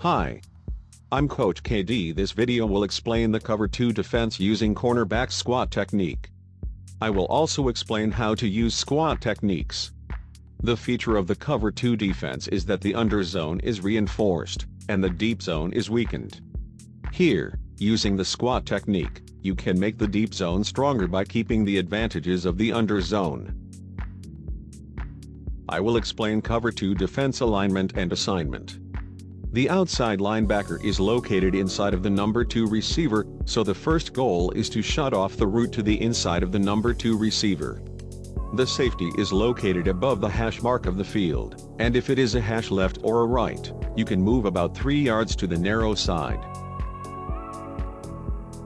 Hi, I'm Coach KD. This video will explain the cover 2 defense using cornerback squat technique. I will also explain how to use squat techniques. The feature of the cover 2 defense is that the under zone is reinforced, and the deep zone is weakened. Here, using the squat technique, you can make the deep zone stronger by keeping the advantages of the under zone. I will explain cover 2 defense alignment and assignment. The outside linebacker is located inside of the number 2 receiver, so the first goal is to shut off the route to the inside of the number 2 receiver. The safety is located above the hash mark of the field, and if it is a hash left or a right, you can move about 3 yards to the narrow side.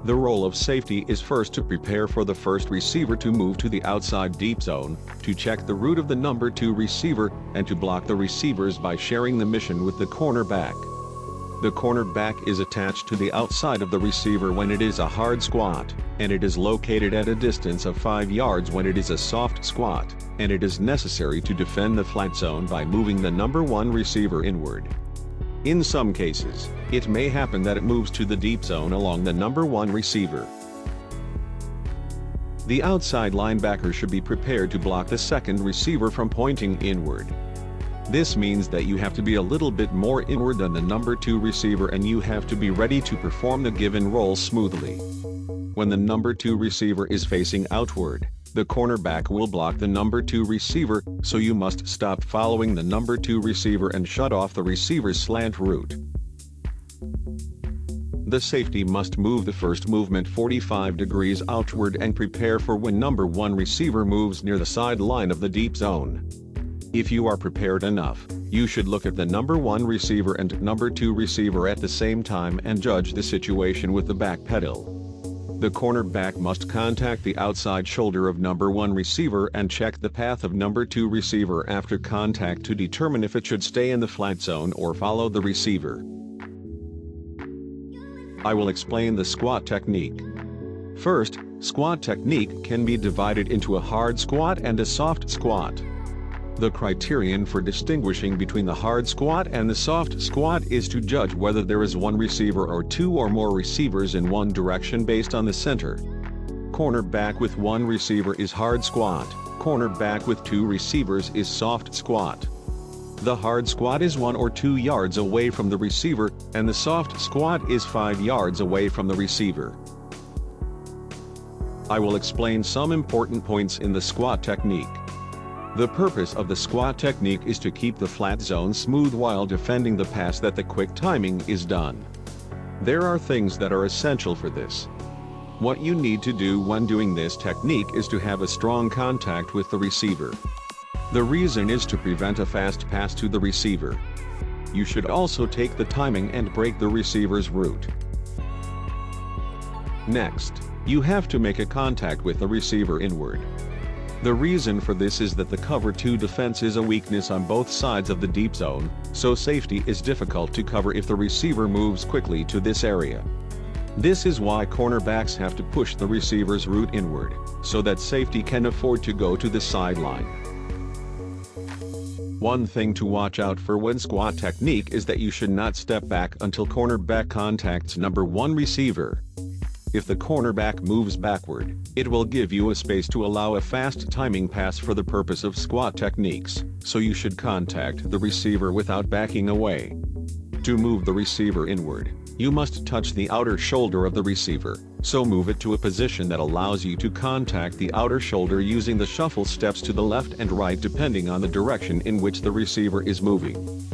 The role of safety is first to prepare for the first receiver to move to the outside deep zone, to check the route of the number 2 receiver, and to block the receivers by sharing the mission with the cornerback. The cornerback is attached to the outside of the receiver when it is a hard squat, and it is located at a distance of 5 yards when it is a soft squat, and it is necessary to defend the flat zone by moving the number 1 receiver inward. In some cases, it may happen that it moves to the deep zone along the number 1 receiver. The outside linebacker should be prepared to block the second receiver from pointing inward. This means that you have to be a little bit more inward than the number 2 receiver, and you have to be ready to perform the given role smoothly. When the number 2 receiver is facing outward, the cornerback will block the number 2 receiver, so you must stop following the number 2 receiver and shut off the receiver's slant route. The safety must move the first movement 45 degrees outward and prepare for when number 1 receiver moves near the sideline of the deep zone. If you are prepared enough, you should look at the number 1 receiver and number 2 receiver at the same time and judge the situation with the back pedal. The cornerback must contact the outside shoulder of number 1 receiver and check the path of number 2 receiver after contact to determine if it should stay in the flat zone or follow the receiver. I will explain the squat technique. First, squat technique can be divided into a hard squat and a soft squat. The criterion for distinguishing between the hard squat and the soft squat is to judge whether there is 1 receiver or 2 or more receivers in one direction based on the center. Cornerback with 1 receiver is hard squat, cornerback with 2 receivers is soft squat. The hard squat is 1 or 2 yards away from the receiver, and the soft squat is 5 yards away from the receiver. I will explain some important points in the squat technique. The purpose of the squat technique is to keep the flat zone smooth while defending the pass that the quick timing is done. There are things that are essential for this. What you need to do when doing this technique is to have a strong contact with the receiver. The reason is to prevent a fast pass to the receiver. You should also take the timing and break the receiver's route. Next, you have to make a contact with the receiver inward. The reason for this is that the cover 2 defense is a weakness on both sides of the deep zone, so safety is difficult to cover if the receiver moves quickly to this area. This is why cornerbacks have to push the receiver's route inward, so that safety can afford to go to the sideline. One thing to watch out for when squat technique is that you should not step back until cornerback contacts number 1 receiver. If the cornerback moves backward, it will give you a space to allow a fast timing pass for the purpose of squat techniques, so you should contact the receiver without backing away. To move the receiver inward, you must touch the outer shoulder of the receiver, so move it to a position that allows you to contact the outer shoulder using the shuffle steps to the left and right depending on the direction in which the receiver is moving.